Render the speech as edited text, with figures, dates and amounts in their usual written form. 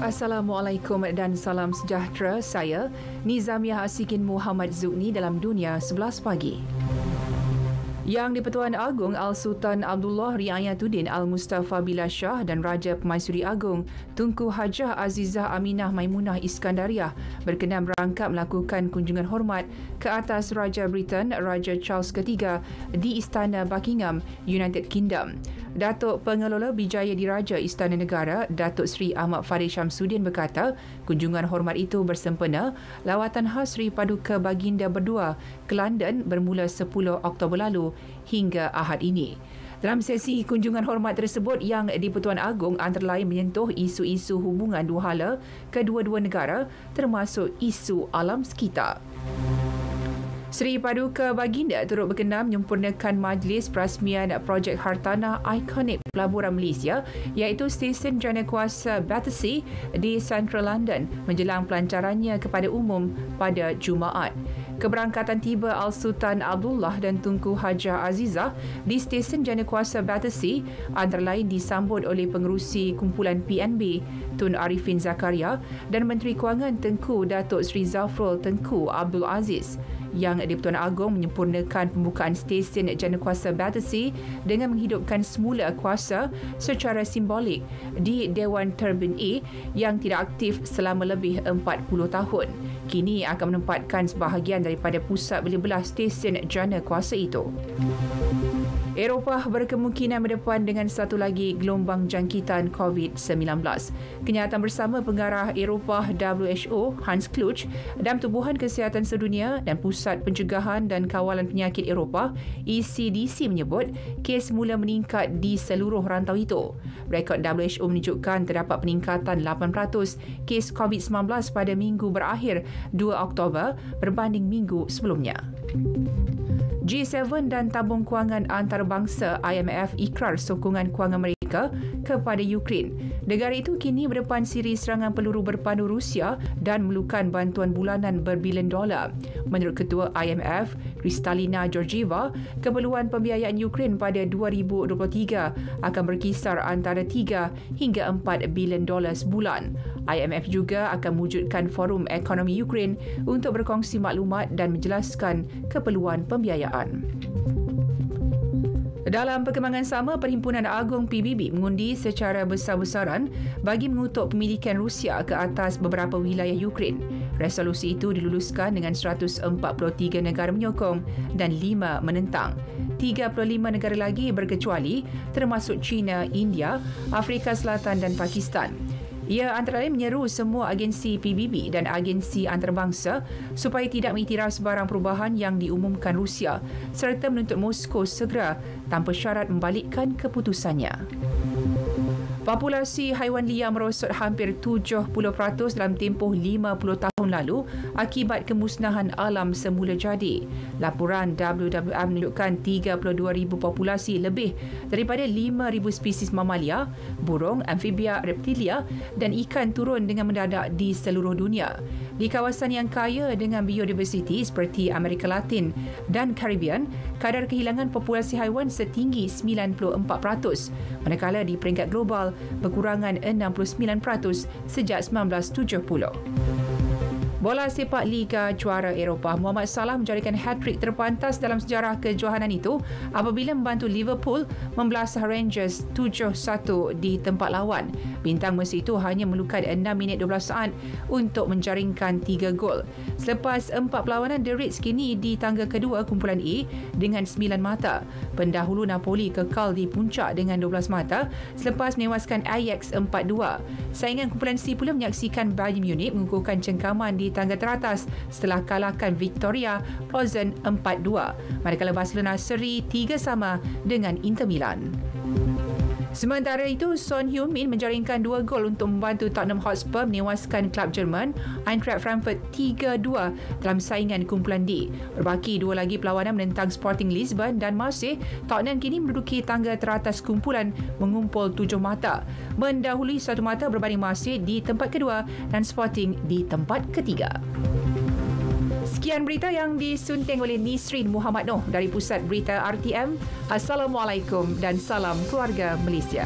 Assalamualaikum dan salam sejahtera. Saya Nizamiah Asikin Muhammad Zugni dalam Dunia 11 Pagi. Yang di-Pertuan Agong Al-Sultan Abdullah Riayatuddin Al-Mustafa Billah Shah dan Raja Permaisuri Agong Tunku Hajah Azizah Aminah Maimunah Iskandariah berkenan berangkap melakukan kunjungan hormat ke atas Raja Britain Raja Charles III di Istana Buckingham, United Kingdom. Datuk Pengelola Bijaya Diraja Istana Negara, Datuk Seri Ahmad Farid Syamsuddin berkata, kunjungan hormat itu bersempena lawatan khas Seri Paduka Baginda berdua ke London bermula 10 Oktober lalu hingga Ahad ini. Dalam sesi kunjungan hormat tersebut yang di-Pertuan Agong antara lain menyentuh isu-isu hubungan dua hala kedua-dua negara termasuk isu alam sekitar. Seri Paduka Baginda turut berkenan menyempurnakan majlis perasmian projek hartanah ikonik pelaburan Malaysia iaitu Stesen Janakuasa Battersea di Central London menjelang pelancarannya kepada umum pada Jumaat. Keberangkatan tiba Al-Sultan Abdullah dan Tunku Hajah Azizah di Stesen Janakuasa Battersea antara lain disambut oleh pengerusi kumpulan PNB Tun Arifin Zakaria dan Menteri Kewangan Tengku Datuk Seri Zafrul Tengku Abdul Aziz. Yang di-Pertuan Agong menyempurnakan pembukaan stesen Janakuasa Battersea dengan menghidupkan semula kuasa secara simbolik di Dewan Turbin A yang tidak aktif selama lebih 40 tahun. Kini akan menempatkan sebahagian daripada pusat belah-belah stesen Janakuasa itu. Eropah berkemungkinan berdepan dengan satu lagi gelombang jangkitan COVID-19. Kenyataan bersama pengarah Eropah WHO Hans Kluge dan Tubuhan Kesihatan Sedunia dan Pusat Pencegahan dan Kawalan Penyakit Eropah ECDC menyebut kes mula meningkat di seluruh rantau itu. Rekod WHO menunjukkan terdapat peningkatan 8% kes COVID-19 pada minggu berakhir 2 Oktober berbanding minggu sebelumnya. G7 dan tabung kewangan antarabangsa IMF ikrar sokongan kewangan mereka kepada Ukraine. Negara itu kini berdepan siri serangan peluru berpandu Rusia dan memerlukan bantuan bulanan berbilion dolar. Menurut Ketua IMF, Kristalina Georgieva, keperluan pembiayaan Ukraine pada 2023 akan berkisar antara 3 hingga 4 bilion dolar sebulan. IMF juga akan mewujudkan forum ekonomi Ukraine untuk berkongsi maklumat dan menjelaskan keperluan pembiayaan. Dalam perkembangan sama, Perhimpunan Agong PBB mengundi secara besar-besaran bagi mengutuk pemilikan Rusia ke atas beberapa wilayah Ukraine. Resolusi itu diluluskan dengan 143 negara menyokong dan 5 menentang. 35 negara lagi berkecuali termasuk China, India, Afrika Selatan dan Pakistan. Ia antara lain menyeru semua agensi PBB dan agensi antarabangsa supaya tidak mengiktiraf sebarang perubahan yang diumumkan Rusia serta menuntut Moskow segera tanpa syarat membalikkan keputusannya. Populasi haiwan liar merosot hampir 70% dalam tempoh 50 tahun lalu akibat kemusnahan alam semula jadi. Laporan WWF menunjukkan 32,000 populasi lebih daripada 5,000 spesies mamalia, burung, amfibia, reptilia dan ikan turun dengan mendadak di seluruh dunia. Di kawasan yang kaya dengan biodiversiti seperti Amerika Latin dan Caribbean, kadar kehilangan populasi haiwan setinggi 94%, manakala di peringkat global berkurangan 69% sejak 1970. Bola sepak Liga Juara Eropah, Mohamed Salah menjadikan hat-trick terpantas dalam sejarah kejohanan itu apabila membantu Liverpool membelas Rangers 7-1 di tempat lawan. Bintang Messi itu hanya memerlukan 6 minit 12 saat untuk menjaringkan 3 gol. Selepas 4 perlawanan, The Reds kini di tangga kedua kumpulan A dengan 9 mata. Pendahulu Napoli kekal di puncak dengan 12 mata selepas menewaskan Ajax 4-2. Saingan kumpulan C pula menyaksikan Bayern Munich mengukuhkan cengkaman di tangga teratas setelah kalahkan Victoria Plzen 4-2. Manakala Barcelona seri 3-3 dengan Inter Milan. Sementara itu, Son Heung-min menjaringkan 2 gol untuk membantu Tottenham Hotspur menewaskan klub Jerman Eintracht Frankfurt 3-2 dalam saingan kumpulan D. Berbaki 2 lagi perlawanan menentang Sporting Lisbon dan Marseille, Tottenham kini menduduki tangga teratas kumpulan mengumpul 7 mata. Mendahului 1 mata berbanding Marseille di tempat kedua dan Sporting di tempat ketiga. Sekian berita yang disunting oleh Nisrin Muhammad Noh dari Pusat Berita RTM. Assalamualaikum dan salam keluarga Malaysia.